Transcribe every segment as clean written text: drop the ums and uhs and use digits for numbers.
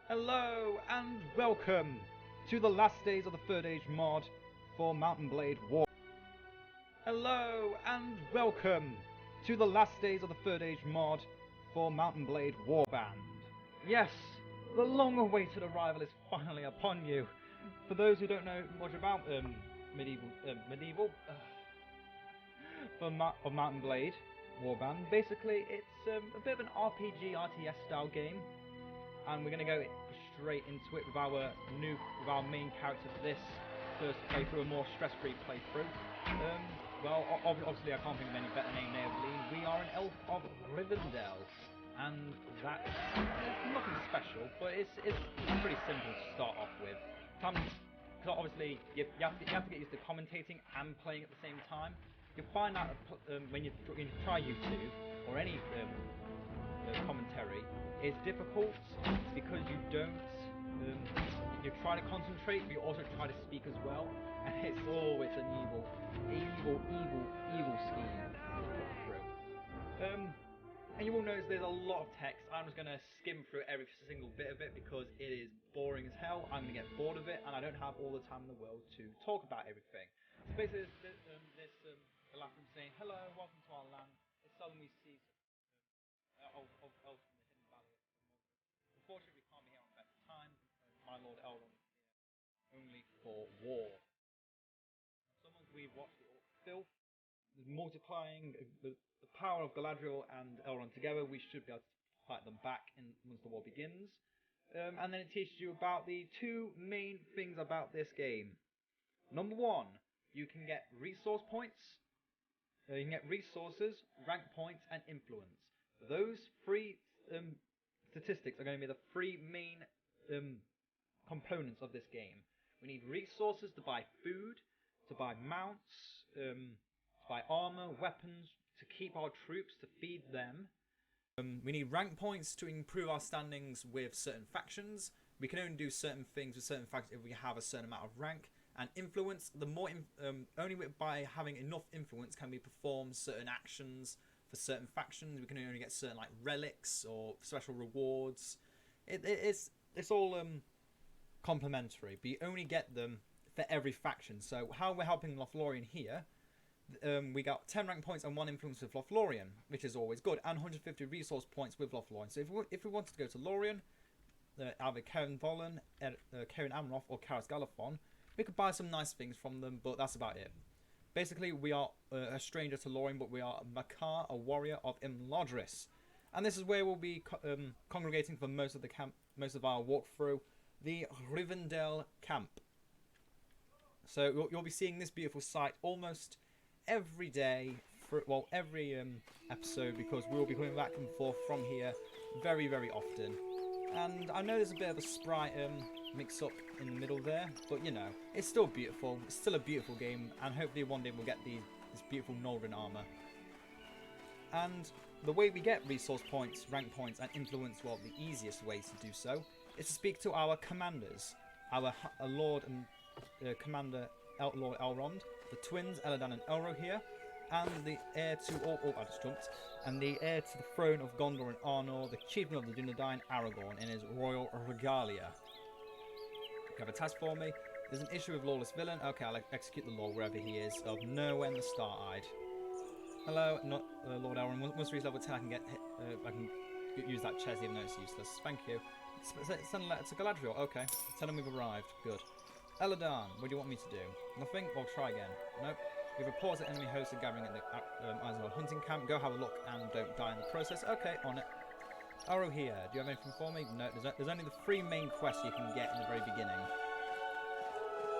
Hello and welcome to the last days of the Third Age mod for Mountain Blade War. Hello and welcome to the last days of the Third Age mod for Mountain Blade Warband. Yes, the long-awaited arrival is finally upon you. For those who don't know much about medieval of Mountain Blade Warband, basically it's a bit of an RPG RTS style game. And we're going to go straight into it with our main character for this first playthrough, a more stress-free playthrough. Well, obviously I can't think of any better name, Naodline. We are an elf of Rivendell, and that's nothing special, but it's pretty simple to start off with. Because obviously you have to get used to commentating and playing at the same time. You'll find out when you try YouTube or any commentary, it's difficult. It's because you don't you try to concentrate, but you also try to speak as well, and it's an evil scheme to put through. And you will notice there's a lot of text. I'm just gonna skim through every single bit of it because it is boring as hell. I'm gonna get bored of it, and I don't have all the time in the world to talk about everything. So basically, the last one saying, "Hello, welcome to our land. It's seldom we see elves from the hidden valley. Unfortunately, we can't be here on better times. My Lord Elrond is here only for war. Someone we've watched the orc filth, multiplying the power of Galadriel and Elrond together. We should be able to fight them back once the war begins. And then it teaches you about the two main things about this game. Number one, you can get resource points. You can get resources, rank points, and influence. Those three statistics are going to be the three main components of this game. We need resources to buy food, to buy mounts, to buy armor, weapons, to keep our troops, to feed them. We need rank points to improve our standings with certain factions. We can only do certain things with certain factions if we have a certain amount of rank. And influence, only by having enough influence can we perform certain actions for certain factions. We can only get certain like relics or special rewards. It's all complementary, but you only get them for every faction. So how we're helping Lothlorien here, we got 10 rank points and 1 influence with Lothlorien, which is always good, and 150 resource points with Lothlorien. So if we wanted to go to Lorien, either Cairn Vollen, Cairn Amroth, or Caras Galadriel, we could buy some nice things from them, but that's about it. Basically, we are a stranger to Lorien, but we are Makar, a warrior of Imladris. And this is where we'll be congregating for most of our walkthrough, the Rivendell camp. So you'll be seeing this beautiful sight almost every day, every episode, because we'll be coming back and forth from here very, very often. And I know there's a bit of a sprite mix-up in the middle there, but you know, it's still beautiful. It's still a beautiful game, and hopefully one day we'll get this beautiful Nolrin armor. And the way we get resource points, rank points, and influence, well, the easiest way to do so is to speak to our commanders, our Lord and Commander Lord Elrond, the twins Elladan and Elro here, and the heir to I just jumped, and the heir to the throne of Gondor and Arnor, the chieftain of the Dunedain, Aragorn, in his royal regalia. You have a task for me. There's an issue with Lawless Villain. Okay, I'll execute the law wherever he is, of Nowhere the Star-Eyed. Hello, Lord Elrond. Once we reach level 10, I can use that chest even though it's useless. Thank you. Send a letter to Galadriel. Okay, tell him we've arrived. Good. Elladan, what do you want me to do? Nothing? Well, try again. Nope. We've reported that enemy hosts are gathering at the Isengard hunting camp. Go have a look and don't die in the process. Okay, on it. Arrow here. Do you have anything for me? No, there's only the 3 main quests you can get in the very beginning.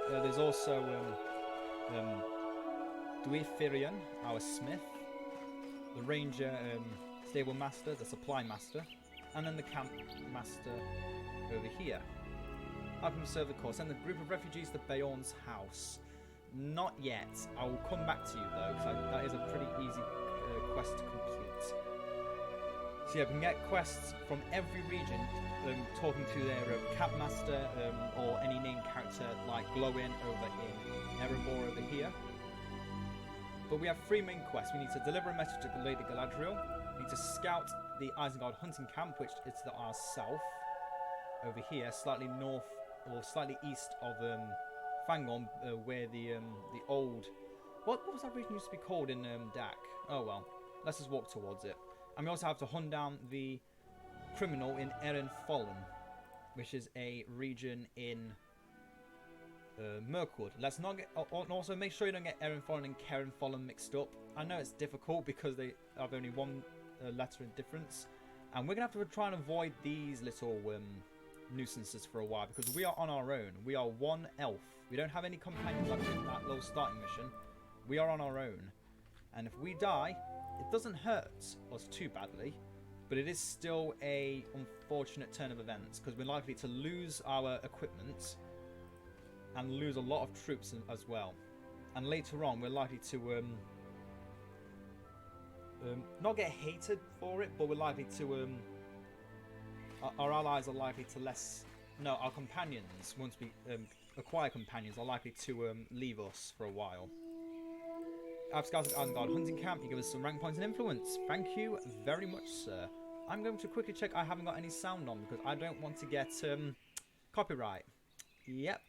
There's also Dwyfirion, our smith, the ranger stable master, the supply master, and then the camp master over here. Have him serve the course. Send the group of refugees to Beorn's house. Not yet. I will come back to you though, because that is a pretty easy quest to complete. So yeah, we can get quests from every region, talking to their camp master or any named character like Glowin over in Erebor over here. But we have 3 main quests. We need to deliver a message to Lady Galadriel. We need to scout the Isengard hunting camp, which is to our south. over here, slightly north or slightly east of Fangorn, where the old what was that region used to be called in Dak? Oh well, let's just walk towards it. And we also have to hunt down the criminal in Erin Fallen, which is a region in Mirkwood. Let's not get. Also, make sure you don't get Erin Fallen and Karen Fallen mixed up. I know it's difficult because they have only one letter in difference, and we're gonna have to try and avoid these little nuisances for a while because we are on our own. We are one elf. We don't have any companions like in that little starting mission. We are on our own, and if we die, it doesn't hurt us too badly. But it is still a unfortunate turn of events because we're likely to lose our equipment and lose a lot of troops as well. And later on, we're likely to not get hated for it, but we're likely to our allies are likely to our companions, once we acquire companions, are likely to leave us for a while. I've scouted Isengard hunting camp. You give us some rank points and influence. Thank you very much, sir. I'm going to quickly check I haven't got any sound on because I don't want to get copyright. Yep.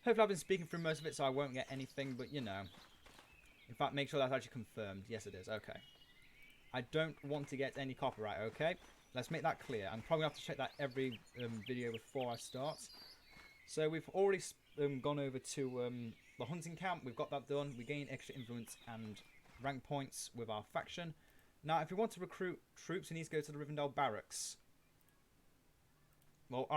Hopefully I've been speaking through most of it so I won't get anything, but you know. In fact, make sure that's actually confirmed. Yes, it is. Okay. I don't want to get any copyright, okay? Let's make that clear. I'm probably going to have to check that every video before I start. So we've already gone over to the hunting camp. We've got that done. We gain extra influence and rank points with our faction. Now, if we want to recruit troops, we need to go to the Rivendell barracks. Well,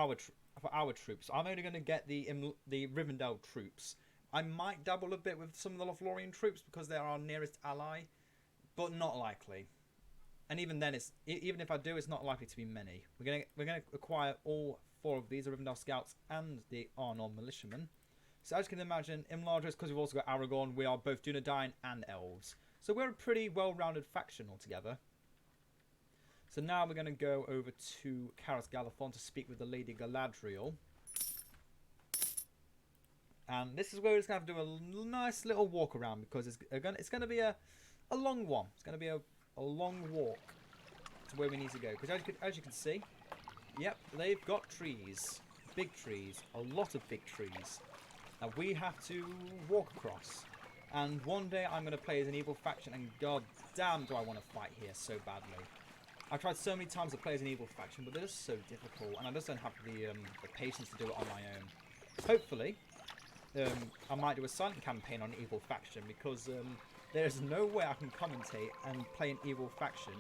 for our troops. I'm only going to get the Rivendell troops. I might dabble a bit with some of the Lothlorien troops because they're our nearest ally, but not likely. And even then, even if I do, it's not likely to be many. We're gonna acquire all 4 of these, the Rivendell scouts and the Arnor militiamen. So as you can imagine, Imladris, because we've also got Aragorn, we are both Dunedain and elves. So we're a pretty well-rounded faction altogether. So now we're going to go over to Caras Galadriel to speak with the Lady Galadriel. And this is where we're just going to have to do a nice little walk around because it's going to be a long one. It's going to be a long walk to where we need to go. Because as you can see, yep, they've got trees. Big trees. A lot of big trees. That we have to walk across. And one day I'm going to play as an evil faction, and god damn do I want to fight here so badly. I've tried so many times to play as an evil faction, but they're just so difficult, and I just don't have the patience to do it on my own. Hopefully, I might do a silent campaign on evil faction, because there's no way I can commentate and play an evil faction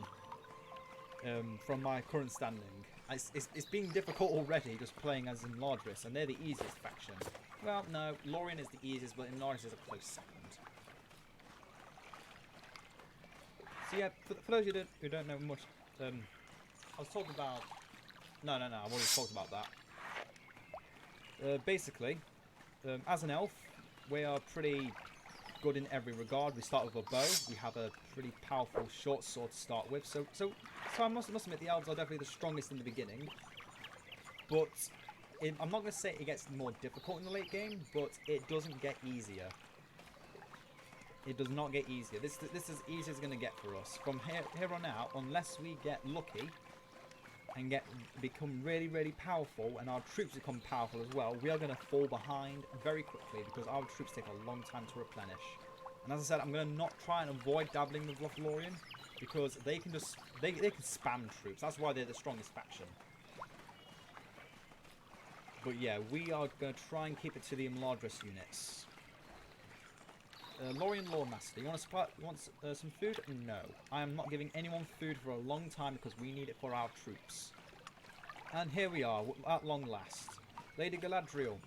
from my current standing. It's been difficult already just playing as Imladris, and they're the easiest faction. Well, no, Lorien is the easiest, but Imladris is a close second. So yeah, for those who don't know much, I was talking about... No, I've already talked about that. Basically, as an elf, we are pretty good in every regard. We start with a bow. We have a pretty powerful short sword to start with. So I must admit the elves are definitely the strongest in the beginning. But I'm not going to say it gets more difficult in the late game, but it doesn't get easier. It does not get easier. This is as easy as it's going to get for us. From here on out, unless we get lucky and become really, really powerful, and our troops become powerful as well, we are going to fall behind very quickly because our troops take a long time to replenish. And as I said, I'm going to not try and avoid dabbling with Lothlorien because they can just they can spam troops. That's why they're the strongest faction. But yeah, we are going to try and keep it to the Imladris units. Lorien Lawmaster, you want some food? No. I am not giving anyone food for a long time because we need it for our troops. And here we are, at long last. Lady Galadriel.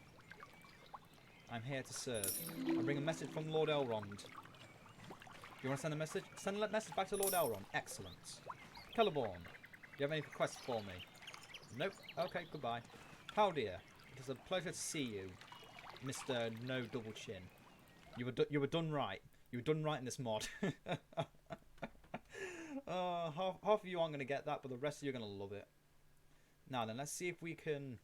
I'm here to serve. I bring a message from Lord Elrond. You want to send a message? Send a message back to Lord Elrond. Excellent. Celeborn, do you have any requests for me? Nope. Okay, goodbye. How dear. It is a pleasure to see you, Mr. No Double Chin. You were done right. You were done right in this mod. Half of you aren't going to get that, but the rest of you are going to love it. Now then, let's see if we can...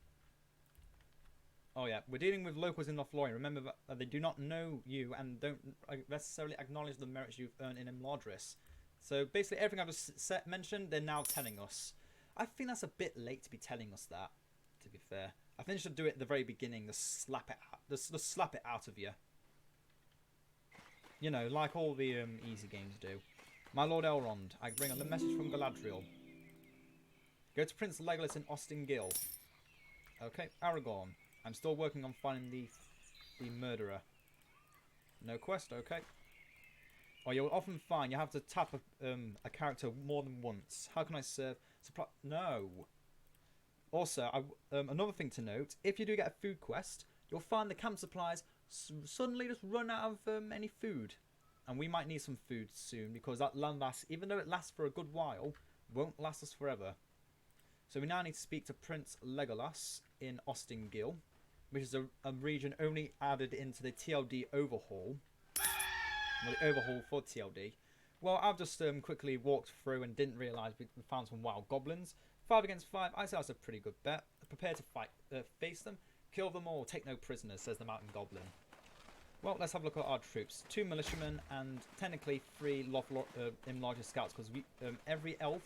Oh yeah, we're dealing with locals in Lothlorien. Remember that they do not know you and don't necessarily acknowledge the merits you've earned in Imladris. So basically everything I've just mentioned, they're now telling us. I think that's a bit late to be telling us that. to be fair. I think I should do it at the very beginning, just slap it out, just slap it out of you. You know, like all the easy games do. My Lord Elrond, I bring a message from Galadriel. Go to Prince Legolas in Ostingil. Okay, Aragorn. I'm still working on finding the murderer. No quest, okay. Or you'll often find you have to tap a character more than once. How can I serve? No. Also, another thing to note, if you do get a food quest, you'll find the camp supplies suddenly just run out of any food. And we might need some food soon, because that land lasts, even though it lasts for a good while, won't last us forever. So we now need to speak to Prince Legolas in Ostingil, which is a region only added into the TLD overhaul. Well, the overhaul for TLD. Well, I've just quickly walked through and didn't realise we found some wild goblins. 5 against 5, I say that's a pretty good bet. Prepare to fight, face them, kill them all, take no prisoners, says the mountain goblin. Well, let's have a look at our troops. 2 militiamen and technically 3 Imladris scouts, because every elf,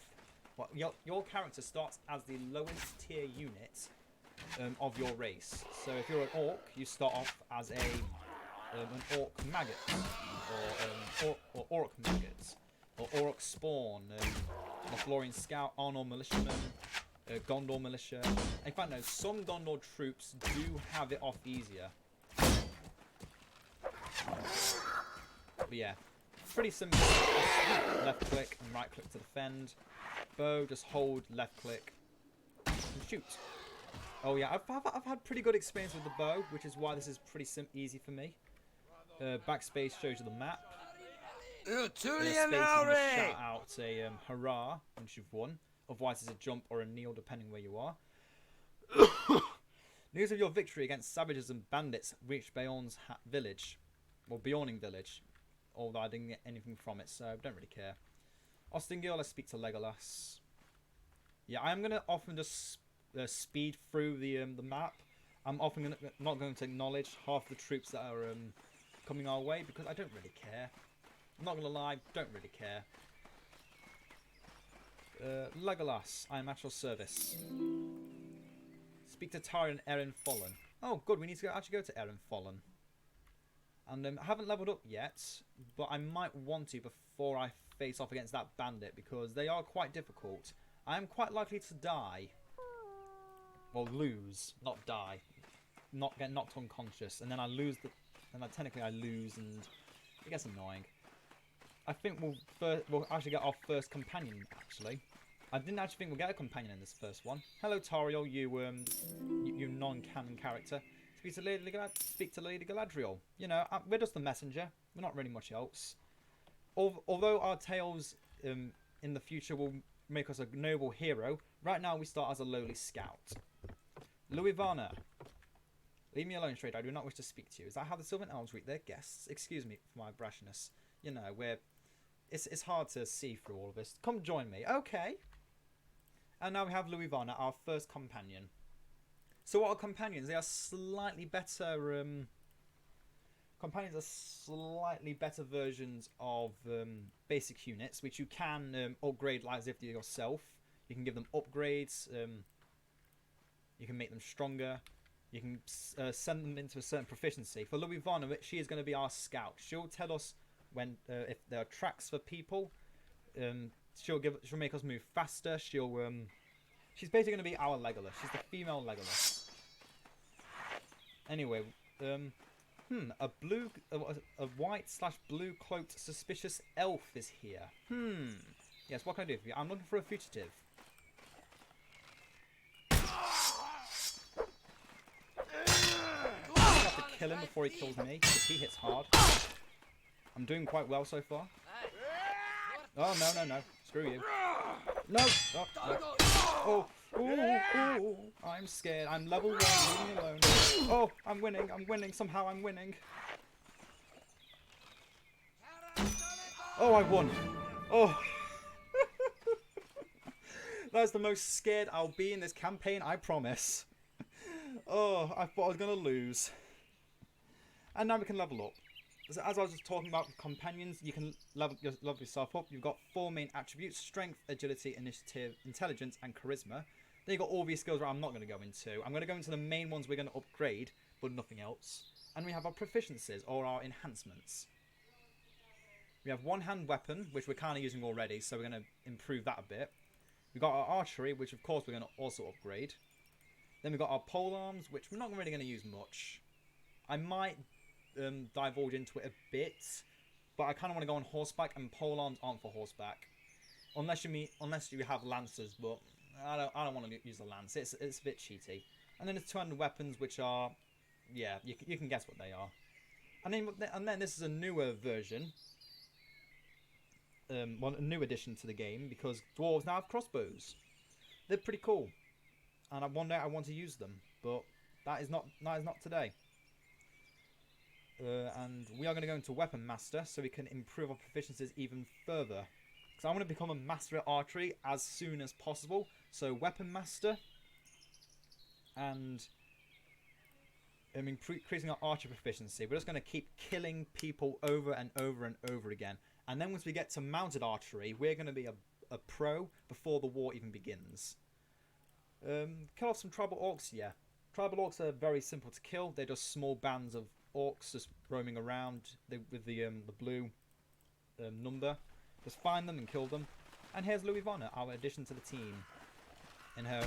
well, your character starts as the lowest tier unit of your race. So if you're an orc, you start off as an orc maggot, or orc maggot, or orc spawn, Lothlorien scout, Arnor militiaman, Gondor militia. In fact, no, some Gondor troops do have it off easier. But yeah, pretty simple. Left click and right click to defend. Bow, just hold left click and shoot. Oh yeah, I've had pretty good experience with the bow, which is why this is pretty easy for me. Backspace shows you the map. Space you can shout out a hurrah once you've won. Otherwise it's a jump or a kneel depending where you are. News of your victory against savages and bandits reached Beorn's village. Well, Beorning village. Although I didn't get anything from it, so I don't really care. Ostingil, let's speak to Legolas. Yeah, I'm going to often just speed through the map. I'm often not going to acknowledge half the troops that are coming our way, because I don't really care. I'm not going to lie, don't really care. Legolas, I am at your service. Speak to Tyrion Erin Follen. Oh, good, we need to actually go to Erin Follen. And I haven't leveled up yet, but I might want to before I face off against that bandit, because they are quite difficult. I am quite likely to die. Well, lose, not die. Not get knocked unconscious, and then I lose technically I lose, and it gets annoying. I think we'll actually get our first companion, actually. I didn't actually think we'll get a companion in this first one. Hello, Tariel, you non-canon character. Speak to Lady Galadriel. You know, we're just the messenger. We're not really much else. Although our tales in the future will make us a noble hero, right now we start as a lowly scout. Louis Varner. Leave me alone, Straight. I do not wish to speak to you. Is that how the Sylvan Elves greet their guests? Excuse me for my brashness. You know, it's hard to see through all of this. Come join me. Okay. And now we have Louis Varner, our first companion. So what are companions? They are slightly better. Companions are slightly better versions of basic units, which you can upgrade like as if you're yourself. You can give them upgrades. You can make them stronger. You can send them into a certain proficiency. For Louis Varner, she is going to be our scout. She'll tell us when if there are tracks for people. She'll make us move faster. She's basically going to be our Legolas. She's the female Legolas. Anyway, a white/blue cloaked suspicious elf is here. Yes, what can I do for you? I'm looking for a fugitive. I have to kill him before he kills me, because he hits hard. I'm doing quite well so far. Oh, no. Screw you. No! Oh, no. I'm scared. I'm level 1, leave me alone. Oh, I'm winning. Somehow I'm winning. Oh, I won. Oh. That's the most scared I'll be in this campaign, I promise. Oh, I thought I was going to lose. And now we can level up. So as I was just talking about companions, you can level yourself up. You've got 4 main attributes: strength, agility, initiative, intelligence, and charisma. Then you've got all these skills where I'm not going to go into. I'm going to go into the main ones we're going to upgrade, but nothing else. And we have our proficiencies, or our enhancements. We have one-hand weapon, which we're kind of using already, so we're going to improve that a bit. We've got our archery, which of course we're going to also upgrade. Then we've got our polearms, which we're not really going to use much. I might divulge into it a bit, but I kind of want to go on horseback, and polearms aren't for horseback. Unless you have lancers, but I don't want to use the lance. It's a bit cheaty. And then there's two-handed weapons, which are, yeah, you can guess what they are. And then this is a newer version. A new addition to the game, because dwarves now have crossbows. They're pretty cool, and one day I want to use them, but that is not today. And we are going to go into Weapon Master, so we can improve our proficiencies even further. Because I want to become a master at archery as soon as possible. So Weapon Master, and increasing our archer proficiency. We're just going to keep killing people over and over and over again. And then once we get to mounted archery, we're going to be a pro before the war even begins. Kill off some tribal orcs, yeah. Tribal orcs are very simple to kill. They're just small bands of orcs just roaming around with the blue number. Just find them and kill them. And here's Louis Vonner, our addition to the team. In her,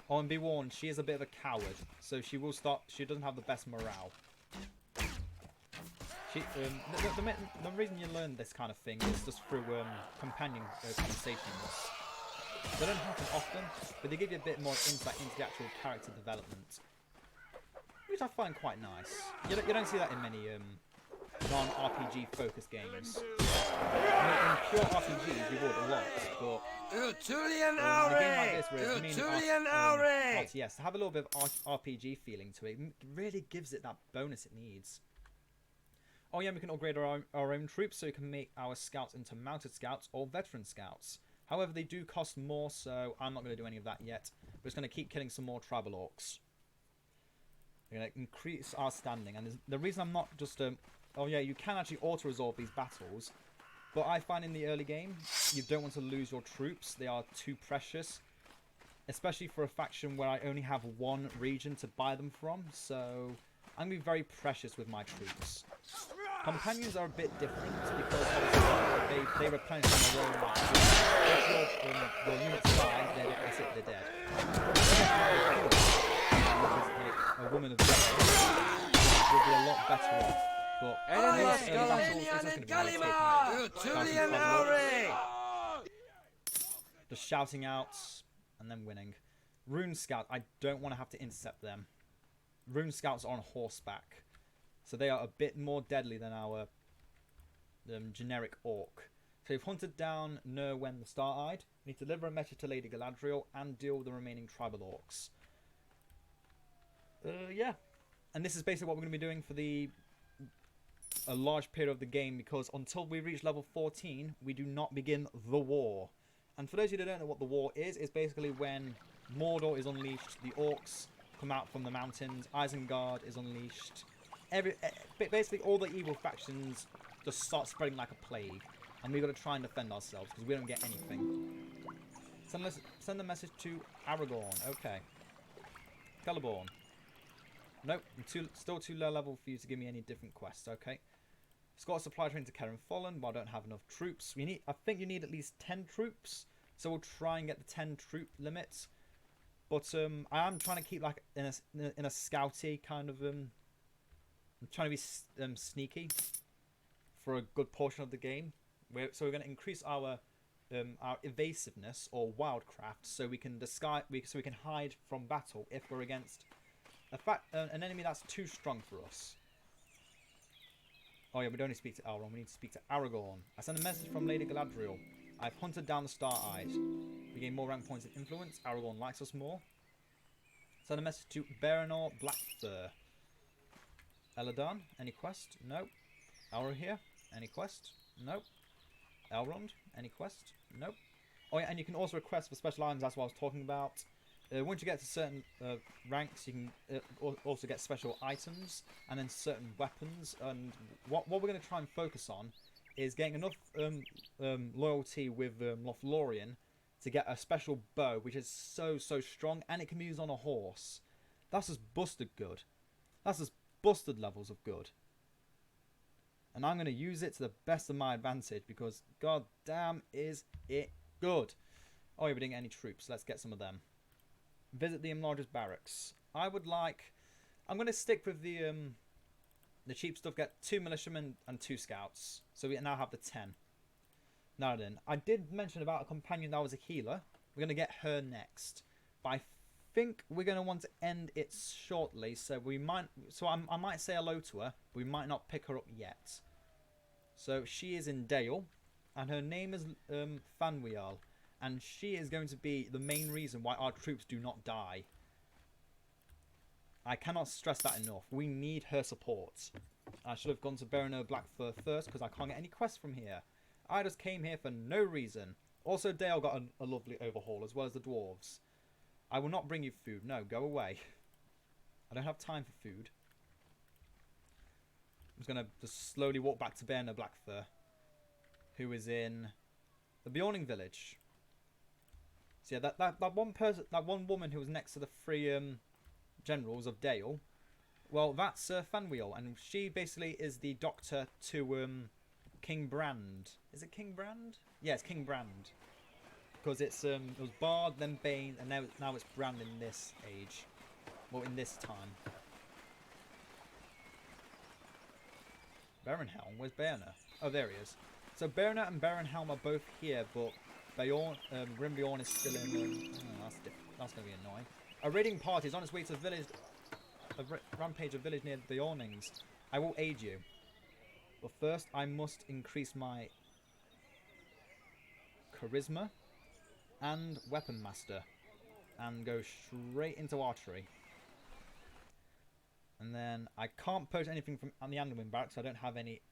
oh, and be warned, she is a bit of a coward, so she doesn't have the best morale. The reason you learn this kind of thing is just through companion conversations. They don't happen often, but they give you a bit more insight into the actual character development, which I find quite nice. You don't see that in many non-RPG focused games. In pure RPGs, you would a lot, but in a game like this, where it's mainly RTS, to have a little bit of RPG feeling to it, really gives it that bonus it needs. Oh yeah, we can upgrade our own troops, so we can make our scouts into mounted scouts or veteran scouts. However, they do cost more, so I'm not going to do any of that yet. We're just going to keep killing some more tribal orcs. We're going to increase our standing, and the reason I'm not just... oh yeah, you can actually auto-resolve these battles, but I find in the early game, you don't want to lose your troops. They are too precious, especially for a faction where I only have one region to buy them from, so I'm going to be very precious with my troops. Companions are a bit different because they replenish on their own. If your units die, that's it, they're dead. A woman of death will be a lot better off. But just shouting out and then winning. Rune Scout, I don't want to have to intercept them. Rune Scouts are on horseback, so they are a bit more deadly than our generic orc. So we've hunted down Nerwen the Star-Eyed. We need to deliver a message to Lady Galadriel and deal with the remaining tribal orcs. Yeah. And this is basically what we're going to be doing for a large period of the game, because until we reach level 14, we do not begin the war. And for those of you that don't know what the war is, it's basically when Mordor is unleashed, the orcs come out from the mountains, Isengard is unleashed. Basically all the evil factions just start spreading like a plague, and we've got to try and defend ourselves because we don't get anything. Send a message to Aragorn. Okay. Celeborn. Nope, I'm still too low level for you to give me any different quests. Okay. Scott supply train to Keren Follen, but I don't have enough troops. I think you need at least 10 troops, so we'll try and get the 10 troop limit. But I am trying to keep like in a scouty kind of I'm trying to be sneaky for a good portion of the game. So we're going to increase our evasiveness or wildcraft, so we can hide from battle if we're against an enemy that's too strong for us. Oh yeah, we don't need to speak to Elrond, we need to speak to Aragorn. I sent a message from Lady Galadriel. I've hunted down the Star-Eyed. We gain more rank points of influence. Aragorn likes us more. Send a message to Berenor Blackfur. Eladan, any quest? Nope. Elrohir, any quest? Nope. Elrond, any quest? Nope. Oh yeah, and you can also request for special items, that's what I was talking about. Once you get to certain ranks, you can also get special items, and then certain weapons. And what we're going to try and focus on is getting enough loyalty with Lothlorien to get a special bow, which is so strong, and it can be used on a horse. That's just busted good. That's just busted levels of good. And I'm going to use it to the best of my advantage because god damn is it good. Oh, yeah, we didn't get any troops. Let's get some of them. Visit the Imladris barracks. I'm going to stick with the cheap stuff. Get 2 militiamen and 2 scouts. So we now have the 10. Now then, I did mention about a companion that was a healer. We're going to get her next. But I think we're going to want to end it shortly. So I might say hello to her, but we might not pick her up yet. So she is in Dale, and her name is Fanwial. And she is going to be the main reason why our troops do not die. I cannot stress that enough. We need her support. I should have gone to Baron Blackfur first because I can't get any quests from here. I just came here for no reason. Also, Dale got a lovely overhaul as well as the dwarves. I will not bring you food. No, go away. I don't have time for food. I'm just going to just slowly walk back to Baron Blackfur, who is in the Bjorning village. So yeah, that one woman who was next to the 3 generals of Dale, well, that's Fanwiel, and she basically is the doctor to King Brand. Is it King Brand? Yeah, it's King Brand. Because it was Bard, then Bane, and now it's Brand in this age. Well, in this time. Baronhelm? Where's Berna? Oh, there he is. So Berna and Baronhelm are both here, but Grimbeorn is still in. That's going to be annoying. A raiding party is on its way to the village. Rampage of village near the Awnings. I will aid you. But first, I must increase my charisma and weapon master, and go straight into archery. And then I can't poach anything from the Anduin barracks. I don't have any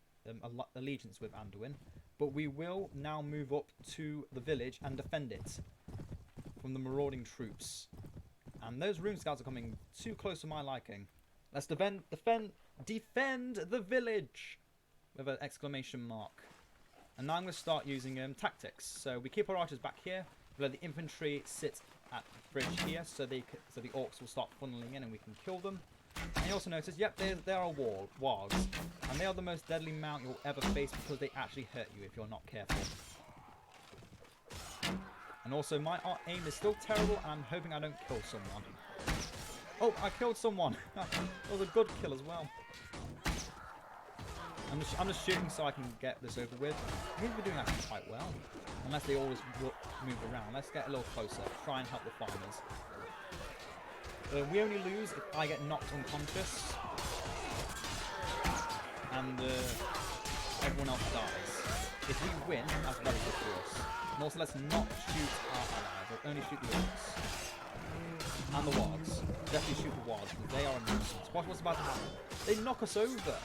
allegiance with Anduin. But we will now move up to the village and defend it from the marauding troops. And those rune scouts are coming too close to my liking. Let's defend the village with an exclamation mark. And now I'm going to start using tactics. So we keep our archers back here. We let the infantry sit at the bridge here, so the orcs will start funneling in and we can kill them. And you also notice, yep, they are wargs, and they are the most deadly mount you'll ever face because they actually hurt you if you're not careful. And also, my aim is still terrible, and I'm hoping I don't kill someone. Oh, I killed someone. That was a good kill as well. I'm just shooting so I can get this over with. I think we're doing actually quite well, unless they always move around. Let's get a little closer. Try and help the farmers. We only lose if I get knocked unconscious and everyone else dies. If we win, that's very good for us. And also, let's not shoot our allies. Let's only shoot the orcs. And the wargs. Definitely shoot the wargs, because they are a nuisance. What's about to happen? They knock us over.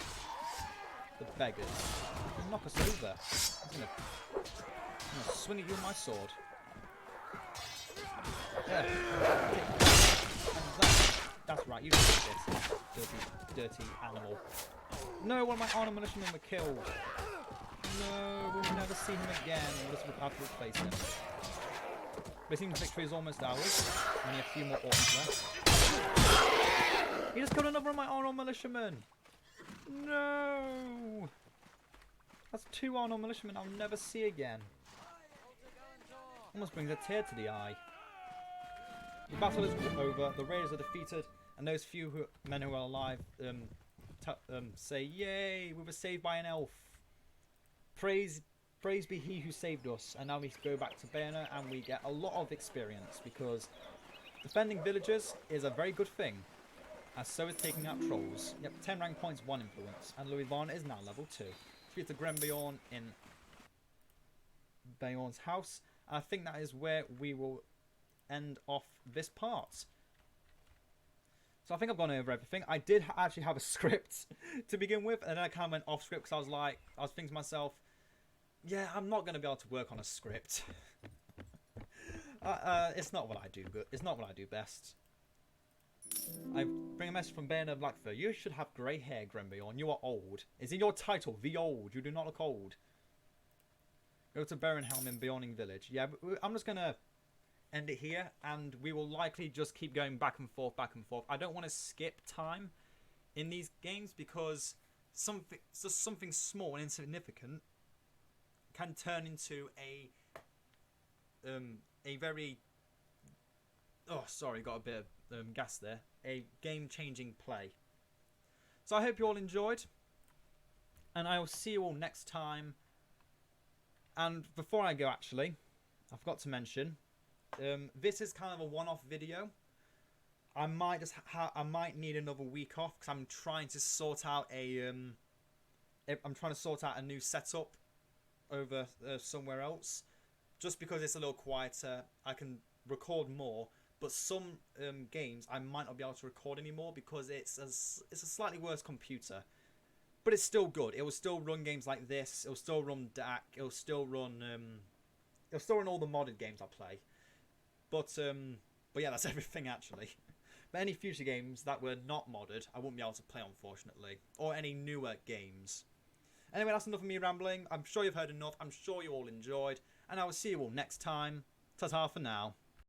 The beggars. They knock us over. I'm gonna swing at you with my sword. Yeah. That's right, you did this, dirty animal. No, one of my honor militiamen were killed. No, we'll never see him again. We'll just have to replace him. But it seems victory is almost ours. Only a few more orcs left. He just killed another of my honor militiamen. No! That's 2 honor militiamen I'll never see again. Almost brings a tear to the eye. The battle is over, the raiders are defeated, and those few men who are alive say, "Yay, we were saved by an elf. Praise be he who saved us." And now we go back to Bayonet and we get a lot of experience, because defending villagers is a very good thing, as so is taking out trolls. Yep, 10 rank points, 1 influence, and Louis Varn is now level 2. Defeat to Grimbeorn in Bayorn's house, and I think that is where we will end off this part. So I think I've gone over everything. I did actually have a script to begin with, and then I kind of went off script because I was thinking to myself, yeah, I'm not going to be able to work on a script. It's not what I do good. It's not what I do best. I bring a message from Baron Blackfur. You should have grey hair, Grimbeorn. You are old. It's in your title, the old. You do not look old. Go to Baronhelm in Bjorning village. Yeah, I'm just going to end it here, and we will likely just keep going back and forth, back and forth. I don't want to skip time in these games because something small and insignificant can turn into a very got a bit of gas there. A game-changing play. So I hope you all enjoyed, and I will see you all next time. And before I go, actually, I forgot to mention, this is kind of a one-off video. I might just I might need another week off because I'm trying to sort out a new setup over somewhere else. Just because it's a little quieter, I can record more. But some games I might not be able to record anymore because it's a slightly worse computer. But it's still good. It will still run games like this. It will still run DAC. It will still run all the modded games I play. But yeah, that's everything actually. But any future games that were not modded, I won't be able to play, unfortunately. Or any newer games. Anyway, that's enough of me rambling. I'm sure you've heard enough. I'm sure you all enjoyed. And I will see you all next time. Ta-ta for now.